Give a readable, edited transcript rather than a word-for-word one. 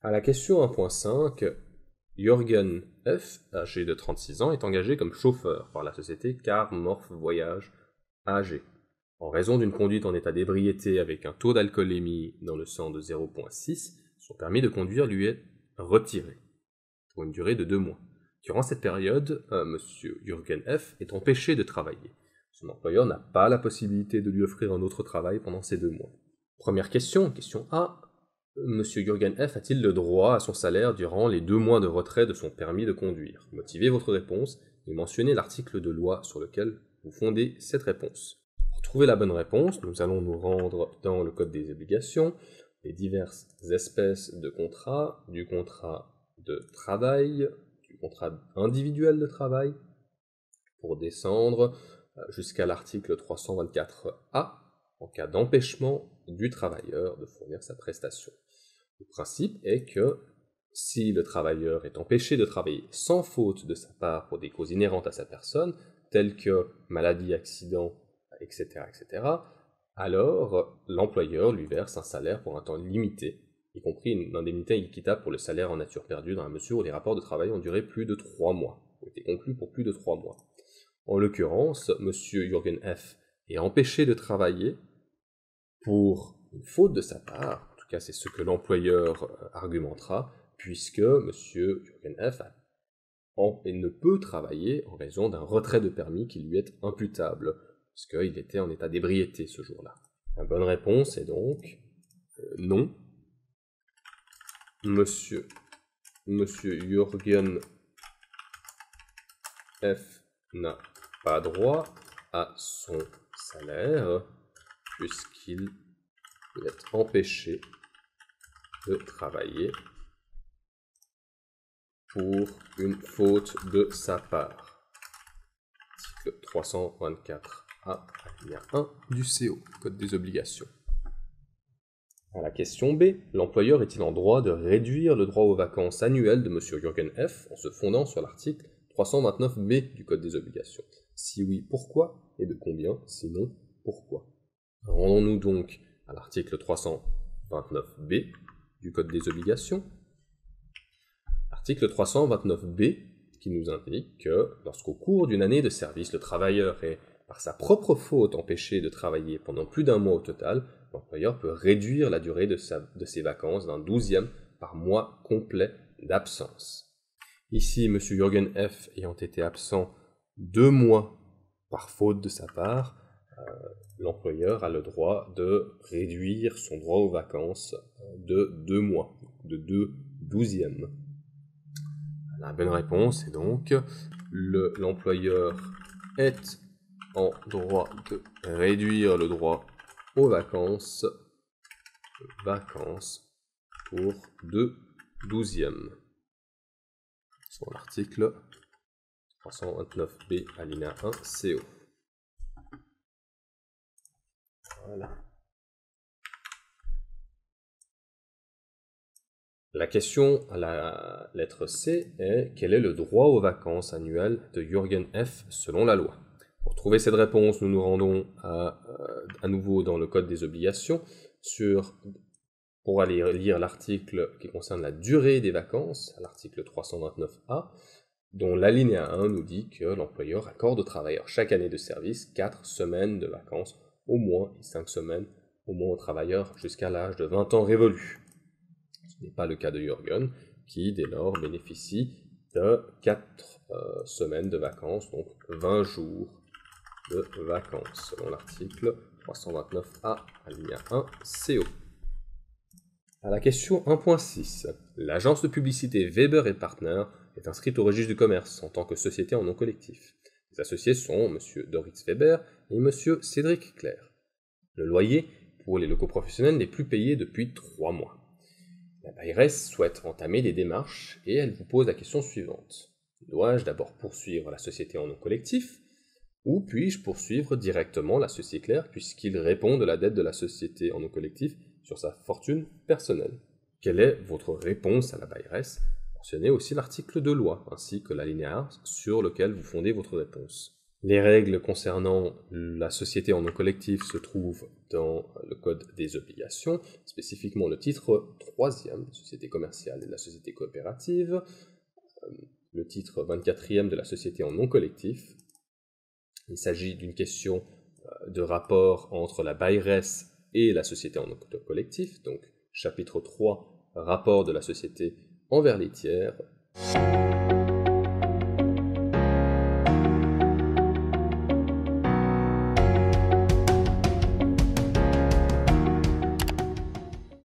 À la question 1.5, Jürgen F., âgé de 36 ans, est engagé comme chauffeur par la société Car Morph Voyage AG. En raison d'une conduite en état d'ébriété avec un taux d'alcoolémie dans le sang de 0.6, son permis de conduire lui est retiré pour une durée de 2 mois. Durant cette période, M. Jürgen F. est empêché de travailler. Son employeur n'a pas la possibilité de lui offrir un autre travail pendant ces 2 mois. Première question, question A. M. Jürgen F. a-t-il le droit à son salaire durant les 2 mois de retrait de son permis de conduire? Motivez votre réponse et mentionnez l'article de loi sur lequel vous fondez cette réponse. Pour trouver la bonne réponse, nous allons nous rendre dans le Code des obligations, les diverses espèces de contrats, du contrat de travail, du contrat individuel de travail, pour descendre jusqu'à l'article 324A, en cas d'empêchement du travailleur de fournir sa prestation. Le principe est que si le travailleur est empêché de travailler sans faute de sa part pour des causes inhérentes à sa personne, telles que maladie, accident, etc., alors l'employeur lui verse un salaire pour un temps limité, y compris une indemnité équitable pour le salaire en nature perdue dans la mesure où les rapports de travail ont duré plus de 3 mois, ont été conclus pour plus de 3 mois. En l'occurrence, M. Jürgen F. est empêché de travailler pour une faute de sa part, en tout cas c'est ce que l'employeur argumentera, puisque M. Jürgen F. ne peut travailler en raison d'un retrait de permis qui lui est imputable, puisqu'il était en état d'ébriété ce jour-là. La bonne réponse est donc non. Monsieur Jürgen F. n'a pas droit à son salaire, puisqu'il est empêché de travailler pour une faute de sa part. Article 324A, alinéa 1 du CO, Code des obligations. À la question B, l'employeur est-il en droit de réduire le droit aux vacances annuelles de M. Jürgen F. en se fondant sur l'article 329B du Code des obligations? Si oui, pourquoi? Et de combien? Sinon, pourquoi? Rendons-nous donc à l'article 329B du Code des obligations. Article 329B qui nous indique que lorsqu'au cours d'une année de service, le travailleur est par sa propre faute empêché de travailler pendant plus d'1 mois au total, l'employeur peut réduire la durée de ses vacances d'un 12e par mois complet d'absence. Ici, M. Jürgen F. ayant été absent 2 mois par faute de sa part, l'employeur a le droit de réduire son droit aux vacances de 2 mois, de 2 douzièmes. La bonne réponse est donc l'employeur est en droit de réduire le droit aux vacances pour 2 douzièmes. Sur l'article 329B alinéa 1 CO. Voilà. La question à la lettre C est quel est le droit aux vacances annuelles de Jürgen F. selon la loi? Pour trouver cette réponse, nous nous rendons à nouveau dans le Code des obligations pour aller lire l'article qui concerne la durée des vacances, l'article 329A, dont l'alinéa 1 nous dit que l'employeur accorde au travailleur chaque année de service 4 semaines de vacances au moins et 5 semaines au moins au travailleur jusqu'à l'âge de 20 ans révolu. Ce n'est pas le cas de Jürgen, qui dès lors bénéficie de 4 semaines de vacances, donc 20 jours de vacances, selon l'article 329A, alinéa 1, CO. À la question 1.6, l'agence de publicité Weber et Partner est inscrite au registre du commerce en tant que société en nom collectif. Les associés sont M. Doritz Weber et M. Cédric Clair. Le loyer pour les locaux professionnels n'est plus payé depuis 3 mois. La bailleresse souhaite entamer des démarches et elle vous pose la question suivante. Dois-je d'abord poursuivre la société en nom collectif ou puis-je poursuivre directement l'associé Clair puisqu'il répond de la dette de la société en nom collectif sur sa fortune personnelle? Quelle est votre réponse à la bailleresse? Mentionnez aussi l'article de loi ainsi que l'alinéa sur lequel vous fondez votre réponse. Les règles concernant la société en nom collectif se trouvent dans le Code des obligations, spécifiquement le titre 3e, la société commerciale et la société coopérative, le titre 24e de la société en nom collectif. Il s'agit d'une question de rapport entre la bailleresse et la société en nom collectif, donc chapitre 3, rapport de la société envers les tiers.